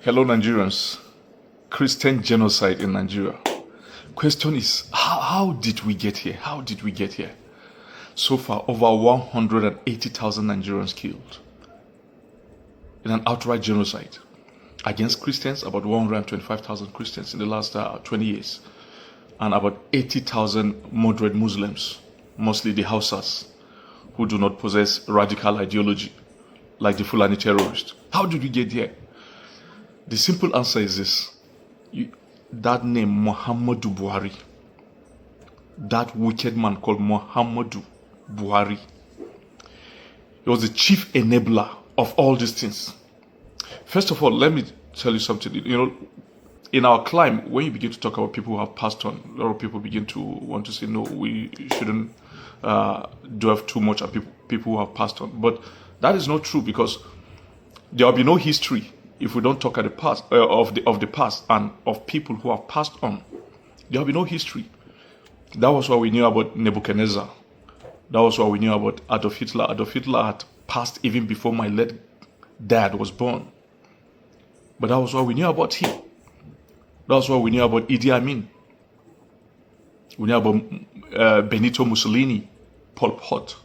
Hello, Nigerians. Christian genocide in Nigeria. Question is, how did we get here? How did we get here? So far, over 180,000 Nigerians killed in an outright genocide against Christians, about 125,000 Christians in the last 20 years, and about 80,000 moderate Muslims, mostly the Hausas, who do not possess radical ideology like the Fulani terrorists. How did we get here? The simple answer is this. That name, Muhammadu Buhari, that wicked man called Muhammadu Buhari, he was the chief enabler of all these things. First of all, let me tell you something. In our climb, when you begin to talk about people who have passed on, a lot of people begin to want to say, no, we shouldn't delve too much on people who have passed on. But that is not true, because there will be no history if we don't talk at the past of the past and of people who have passed on. There will be no history. That was what we knew about Nebuchadnezzar. That was what we knew about Adolf Hitler. Adolf Hitler had passed even before my late dad was born. But that was what we knew about him. That was what we knew about Idi Amin. We knew about Benito Mussolini, Pol Pot,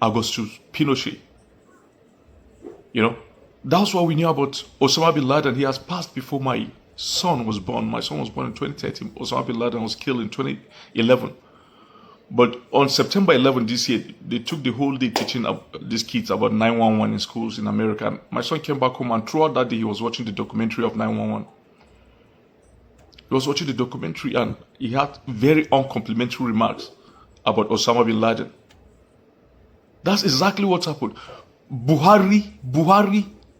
Augustus Pinochet. That's what we knew about Osama bin Laden. He has passed before my son was born. My son was born in 2013. Osama bin Laden was killed in 2011. But on September 11 this year, they took the whole day teaching these kids about 911 in schools in America. And my son came back home, and throughout that day, he was watching the documentary of 911. He was watching the documentary, and he had very uncomplimentary remarks about Osama bin Laden. That's exactly what happened. Buhari,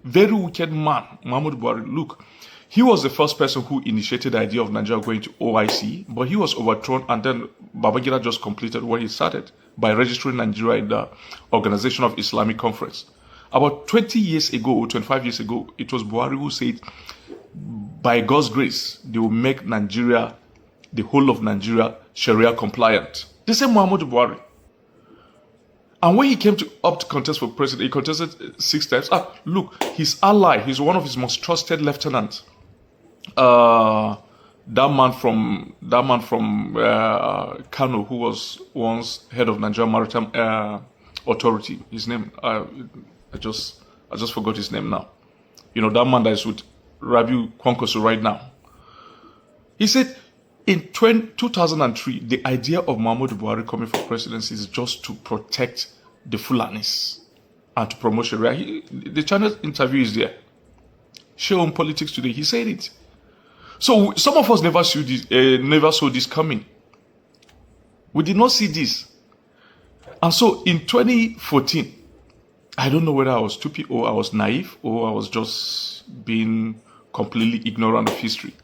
very wicked man, Muhammadu Buhari. Look, he was the first person who initiated the idea of Nigeria going to OIC, but he was overthrown, and then Babangida just completed what he started by registering Nigeria in the Organization of Islamic Conference. About 20 years ago, or 25 years ago, it was Buhari who said, by God's grace, they will make Nigeria, the whole of Nigeria, Sharia compliant. The same Muhammadu Buhari. And when he came up to contest for president, he contested 6 times. Look, his ally, he's one of his most trusted lieutenants. That man from Kano, who was once head of Nigeria Maritime Authority. His name, I just forgot his name now. That man that is with Rabiu Kwankwaso right now. He said, in 2003, the idea of Muhammadu Buhari coming for presidency is just to protect the Fulanis and to promote Sharia. The channel interview is there. Show on Politics Today. He said it. So some of us never saw this coming. We did not see this. And so in 2014, I don't know whether I was stupid or I was naive or I was just being completely ignorant of history.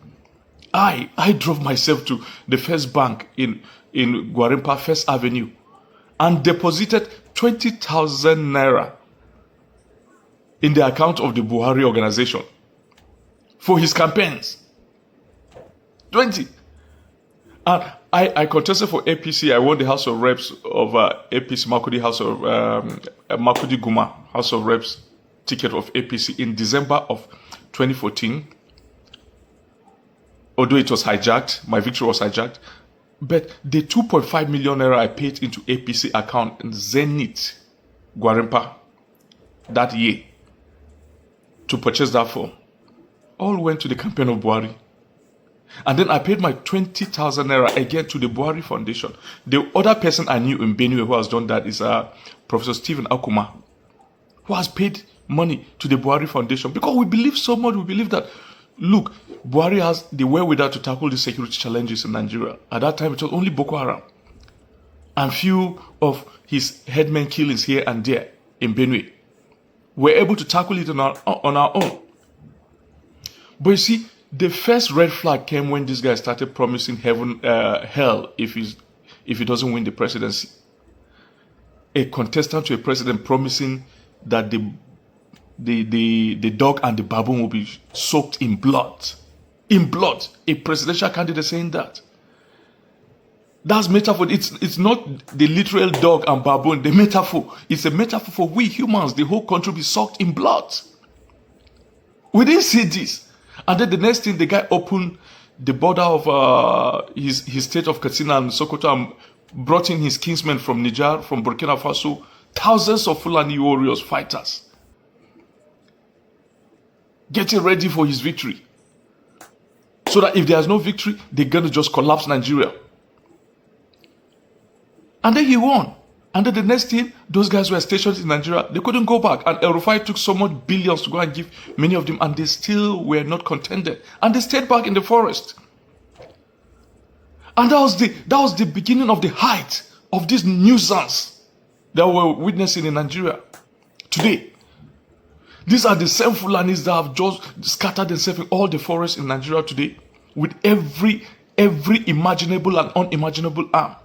I drove myself to the First Bank in Gwarinpa, First Avenue, and deposited 20,000 naira in the account of the Buhari organization for his campaigns. 20. And I contested for APC. I won the House of Reps of APC, Makudi House of Makudi Guma House of Reps ticket of APC in December of 2014. Although it was hijacked, my victory was hijacked. But the 2.5 million naira I paid into APC account in Zenith, Gwarinpa, that year, to purchase that form, all went to the campaign of Buhari. And then I paid my 20,000 naira again to the Buhari Foundation. The other person I knew in Benue who has done that is Professor Stephen Akuma, who has paid money to the Buhari Foundation, because we believe so much. We believe that, look, Buhari has the wherewithal to tackle the security challenges in Nigeria. At that time, it was only Boko Haram and few of his headmen killings here and there in Benue. We're able to tackle it on our own. But you see, the first red flag came when this guy started promising hell if he doesn't win the presidency. A contestant to a president promising that the dog and the baboon will be soaked in blood. In blood. A presidential candidate saying that. That's metaphor. It's not the literal dog and baboon. The metaphor. It's a metaphor for we humans. The whole country will be soaked in blood. We didn't see this. And then the next thing, the guy opened the border of his state of Katsina and Sokoto and brought in his kinsmen from Niger, from Burkina Faso, thousands of Fulani warriors, fighters, getting ready for his victory. So that if there's no victory, they're going to just collapse Nigeria. And then he won. And then the next thing, those guys were stationed in Nigeria. They couldn't go back. And El Rufai took so much billions to go and give many of them, and they still were not contented. And they stayed back in the forest. And that was the beginning of the height of this nuisance that we're witnessing in Nigeria today. These are the same Fulanis that have just scattered themselves in all the forests in Nigeria today with every imaginable and unimaginable arm,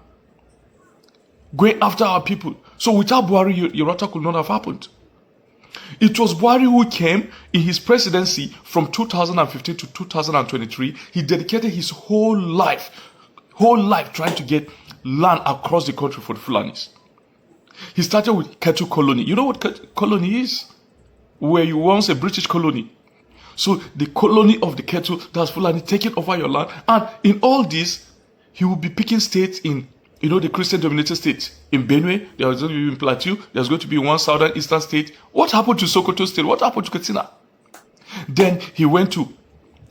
going after our people. So without Buhari, Yorota could not have happened. It was Buhari who came in his presidency from 2015 to 2023. He dedicated his whole life trying to get land across the country for the Fulanis. He started with Ketu Colony. You know what Ketu Colony is? Where you once a British colony. So the colony of the Ketu, that's Fulani taking over your land. And in all this, he will be picking states in, the Christian-dominated states. In Benue, there's going to be in Plateau, there's going to be one southern eastern state. What happened to Sokoto state? What happened to Katsina? Then he went to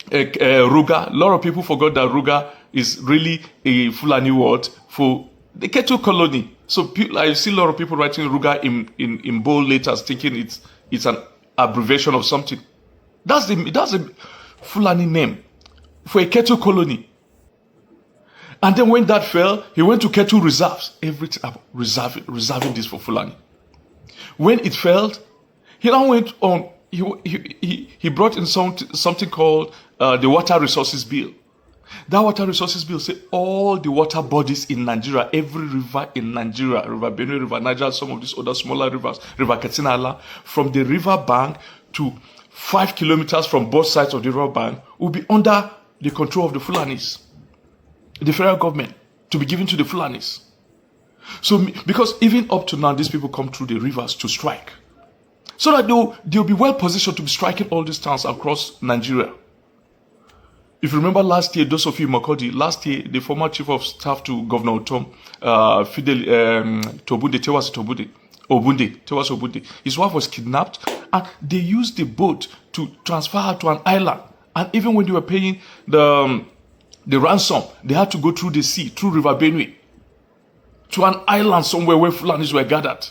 Ruga. A lot of people forgot that Ruga is really a Fulani word for the Ketu colony. So I see a lot of people writing Ruga in bold letters, thinking it's an abbreviation of something. That's a Fulani name for a Ketu colony. And then when that fell, he went to Ketu reserves, everything reserving this for Fulani. When it failed, he now went on. He brought in something called the Water Resources Bill. That Water Resources Bill said all the water bodies in Nigeria, every river in Nigeria, River Benue, River Niger, some of these other smaller rivers, River Katsina, from the river bank to 5 kilometers from both sides of the river bank, will be under the control of the Fulanis, the federal government, to be given to the Fulanis. So, because even up to now, these people come through the rivers to strike, so that they'll be well positioned to be striking all these towns across Nigeria. If you remember last year, those of you in Makurdi, last year, the former chief of staff to Governor Tom, Tewasi Obunde, his wife was kidnapped, and they used the boat to transfer her to an island. And even when they were paying the ransom, they had to go through the sea, through River Benue, to an island somewhere where Fulanis were gathered.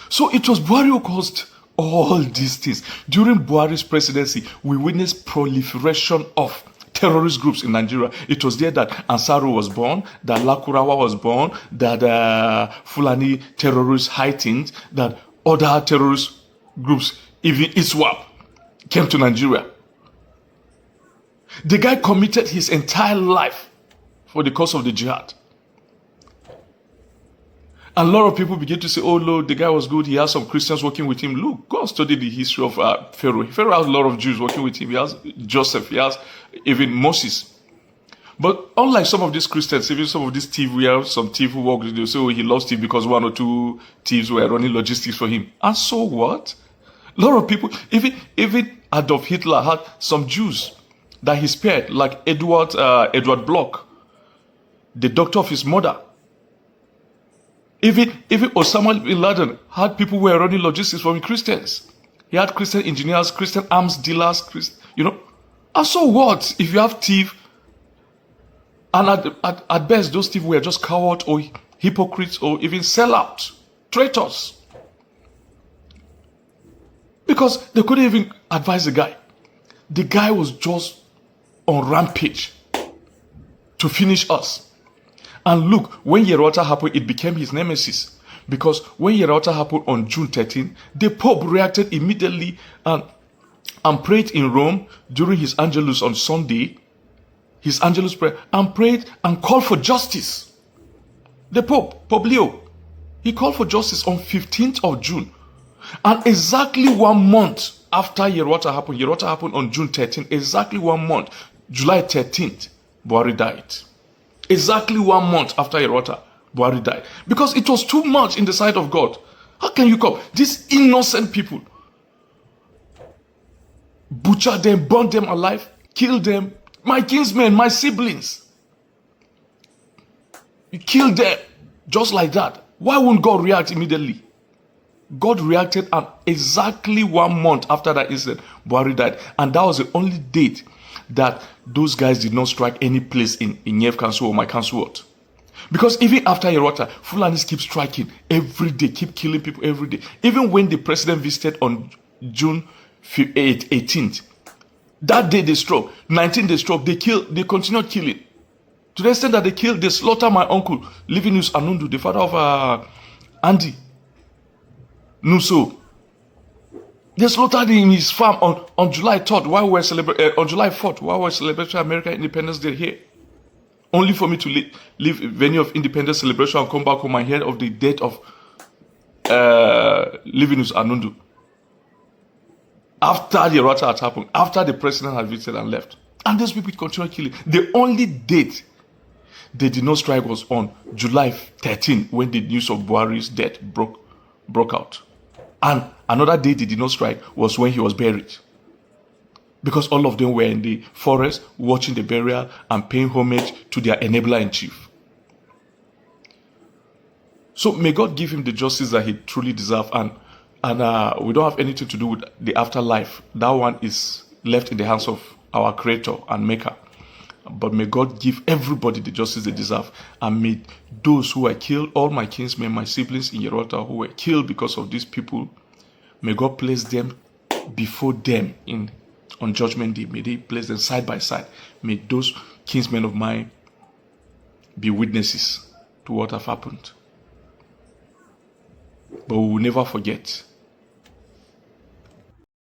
So it was Buhari who caused all these things. During Buhari's presidency, we witnessed proliferation of terrorist groups in Nigeria. It was there that Ansaru was born, that Lakurawa was born, that Fulani terrorists heightened, that other terrorist groups, even ISWAP, came to Nigeria. The guy committed his entire life for the cause of the jihad. And a lot of people begin to say, oh, no, the guy was good. He has some Christians working with him. Look, go and study the history of Pharaoh. Pharaoh has a lot of Jews working with him. He has Joseph. He has even Moses. But unlike some of these Christians, even some of these thieves, we have some thief who work with you. So he lost it because one or two thieves were running logistics for him. And so what? A lot of people, even Adolf Hitler had some Jews that he spared, like Edward Bloch, the doctor of his mother. Even Osama bin Laden had people who were running logistics from Christians. He had Christian engineers, Christian arms dealers, And so what if you have thieves? And at best, those thieves were just cowards or hypocrites or even sellouts, traitors. Because they couldn't even advise the guy. The guy was just on rampage to finish us. And look, when Yerota happened, it became his nemesis. Because when Yerota happened on June 13, the Pope reacted immediately and prayed in Rome during his Angelus on Sunday, his Angelus prayer, and prayed and called for justice. The Pope Leo, he called for justice on 15th of June. And exactly 1 month after Yerota happened on June 13, exactly 1 month, July 13th, Buhari died. Exactly 1 month after Yerota, Buhari died. Because it was too much in the sight of God. How can you come? These innocent people. butcher them, burn them alive, kill them. My kinsmen, my siblings. You kill them just like that. Why wouldn't God react immediately? God reacted, and exactly 1 month after that incident, Buhari died. And that was the only date that those guys did not strike any place in Nyev Council or my council ward. Because even after Yerota, Fulanis keep striking every day, keep killing people every day. Even when the president visited on June 18th, that day they struck, 19th they struck, they continued killing. To the extent that they slaughtered my uncle, Livinus Anundu, the father of Andy Nuso. They slaughtered him in his farm on July 3rd while we were celebrating, on July 4th while we were celebrating American Independence Day here. Only for me to leave venue of independence celebration and come back home and hear of the death of Livinus Anundu. After the rota had happened, after the president had visited and left. And these people continued killing. The only date they did not strike was on July 13, when the news of Buhari's death broke out. And another day they did not strike was when he was buried. Because all of them were in the forest watching the burial and paying homage to their enabler-in-chief. So may God give him the justice that he truly deserves. And we don't have anything to do with the afterlife. That one is left in the hands of our Creator and Maker. But may God give everybody the justice they deserve. And may those who were killed, all my kinsmen, my siblings in Yerota who were killed because of these people, may God place them before them on Judgment Day. May they place them side by side. May those kinsmen of mine be witnesses to what have happened. But we will never forget